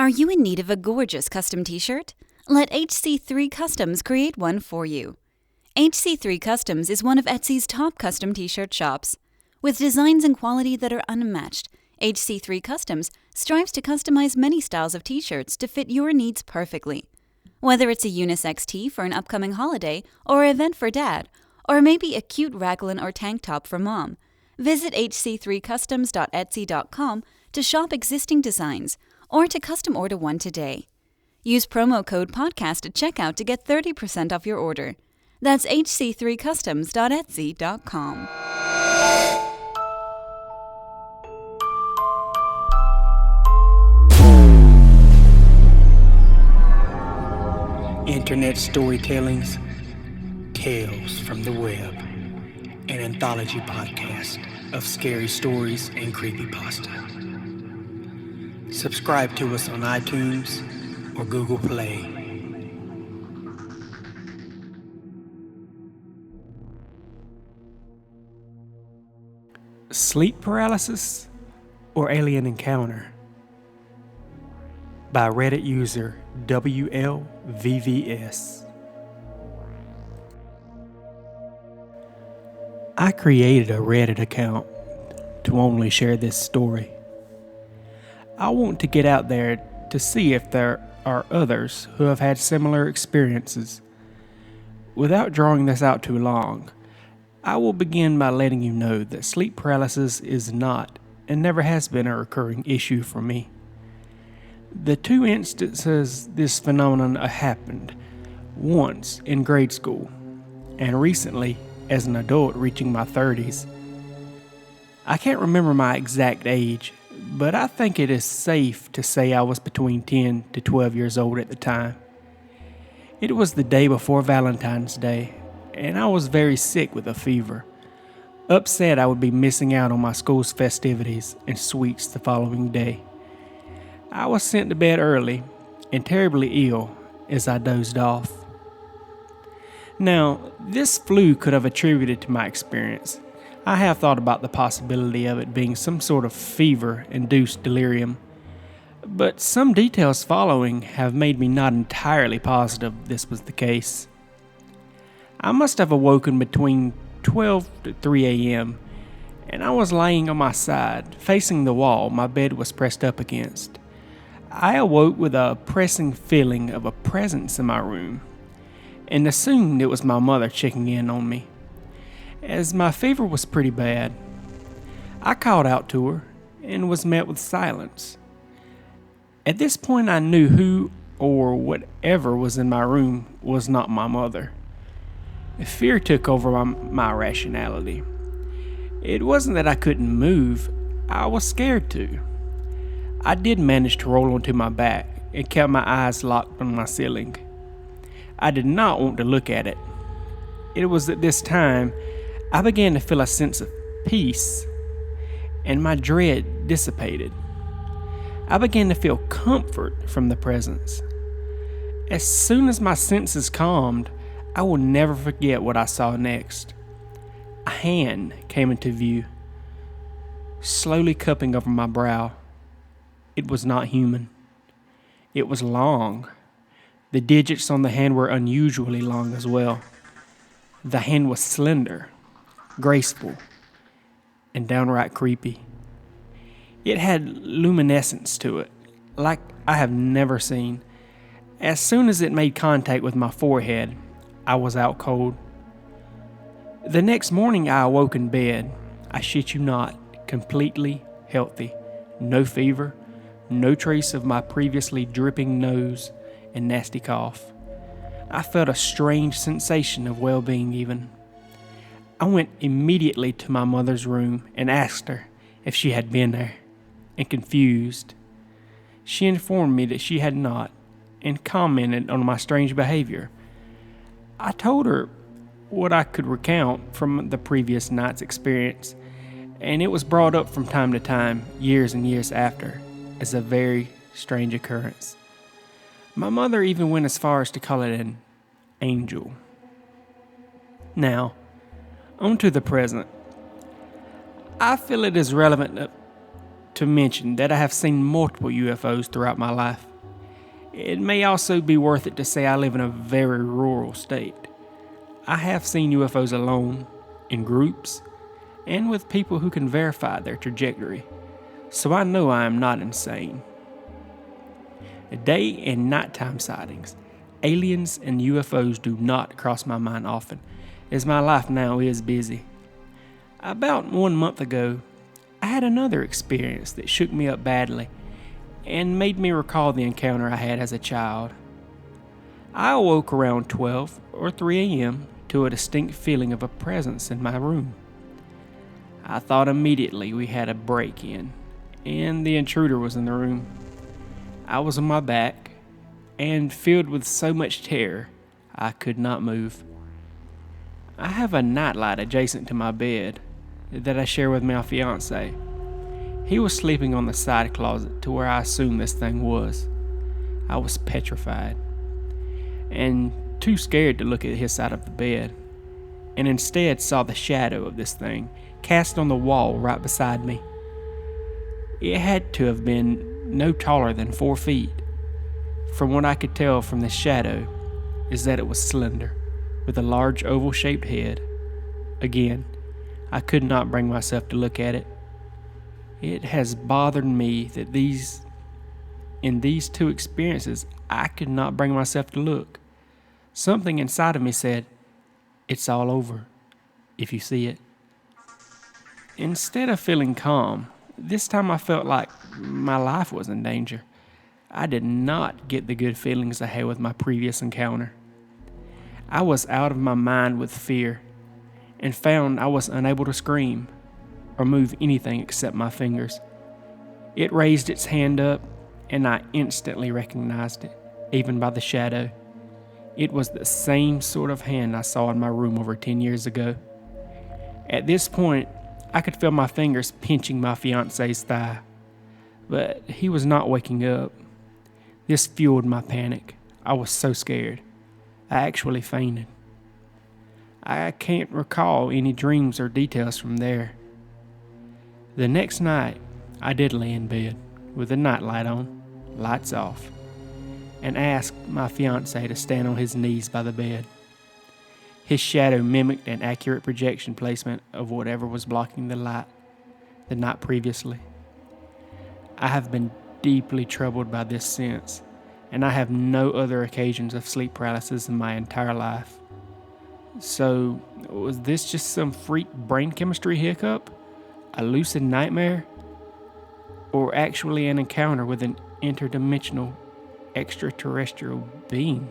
Are you in need of a gorgeous custom t-shirt? Let HC3 Customs create one for you. HC3 Customs is one of Etsy's top custom t-shirt shops. With designs and quality that are unmatched, HC3 Customs strives to customize many styles of t-shirts to fit your needs perfectly. Whether it's a unisex tee for an upcoming holiday or event for dad, or maybe a cute raglan or tank top for mom, visit hc3customs.etsy.com to shop existing designs or to custom order one today. Use promo code podcast at checkout to get 30% off your order. That's hc3customs.etsy.com. Internet Storytelling's Tales from the Web, an anthology podcast of scary stories and creepypasta. Subscribe to us on iTunes or Google Play. Sleep Paralysis or Alien Encounter by Reddit user wlvvs. I created a Reddit account to only share this story. I want to get out there to see if there are others who have had similar experiences. Without drawing this out too long, I will begin by letting you know that sleep paralysis is not and never has been a recurring issue for me. The two instances this phenomenon happened, once in grade school and recently as an adult reaching my 30s. I can't remember my exact age, but I think it is safe to say I was between 10 to 12 years old at the time. It was the day before Valentine's Day, and I was very sick with a fever, upset I would be missing out on my school's festivities and sweets the following day. I was sent to bed early and terribly ill as I dozed off. Now, this flu could have attributed to my experience. I have thought about the possibility of it being some sort of fever-induced delirium, but some details following have made me not entirely positive this was the case. I must have awoken between 12 to 3 a.m., and I was laying on my side, facing the wall my bed was pressed up against. I awoke with a pressing feeling of a presence in my room, and assumed it was my mother checking in on me. As my fever was pretty bad, I called out to her and was met with silence. At this point I knew who or whatever was in my room was not my mother. Fear took over my rationality. It wasn't that I couldn't move, I was scared to. I did manage to roll onto my back and kept my eyes locked on my ceiling. I did not want to look at it. It was at this time I began to feel a sense of peace, and my dread dissipated. I began to feel comfort from the presence. As soon as my senses calmed, I will never forget what I saw next. A hand came into view, slowly cupping over my brow. It was not human. It was long. The digits on the hand were unusually long as well. The hand was slender, graceful, and downright creepy. It had luminescence to it, like I have never seen. As soon as it made contact with my forehead, I was out cold. The next morning I awoke in bed, I shit you not, completely healthy. No fever, no trace of my previously dripping nose and nasty cough. I felt a strange sensation of well-being even. I went immediately to my mother's room and asked her if she had been there, and confused, she informed me that she had not, and commented on my strange behavior. I told her what I could recount from the previous night's experience, and it was brought up from time to time, years and years after, as a very strange occurrence. My mother even went as far as to call it an angel. Now, on to the present. I feel it is relevant to mention that I have seen multiple UFOs throughout my life. It may also be worth it to say I live in a very rural state. I have seen UFOs alone, in groups, and with people who can verify their trajectory, so I know I am not insane. Day and nighttime sightings, aliens and UFOs do not cross my mind often, as my life now is busy. About 1 month ago, I had another experience that shook me up badly and made me recall the encounter I had as a child. I awoke around 12 or 3 a.m. to a distinct feeling of a presence in my room. I thought immediately we had a break-in, and the intruder was in the room. I was on my back, and filled with so much terror, I could not move. I have a nightlight adjacent to my bed that I share with my fiancé. He was sleeping on the side closet to where I assumed this thing was. I was petrified, and too scared to look at his side of the bed, and instead saw the shadow of this thing cast on the wall right beside me. It had to have been no taller than 4 feet. From what I could tell from the shadow is that it was slender, with a large oval-shaped head. Again, I could not bring myself to look at it. It has bothered me that in these two experiences, I could not bring myself to look. Something inside of me said, "It's all over, if you see it." Instead of feeling calm, this time I felt like my life was in danger. I did not get the good feelings I had with my previous encounter. I was out of my mind with fear, and found I was unable to scream or move anything except my fingers. It raised its hand up, and I instantly recognized it, even by the shadow. It was the same sort of hand I saw in my room over 10 years ago. At this point, I could feel my fingers pinching my fiancé's thigh, but he was not waking up. This fueled my panic. I was so scared. I actually fainted. I can't recall any dreams or details from there. The next night, I did lay in bed with the nightlight on, lights off, and asked my fiancé to stand on his knees by the bed. His shadow mimicked an accurate projection placement of whatever was blocking the light the night previously. I have been deeply troubled by this since, and I have no other occasions of sleep paralysis in my entire life. So, was this just some freak brain chemistry hiccup? A lucid nightmare? Or actually an encounter with an interdimensional extraterrestrial being?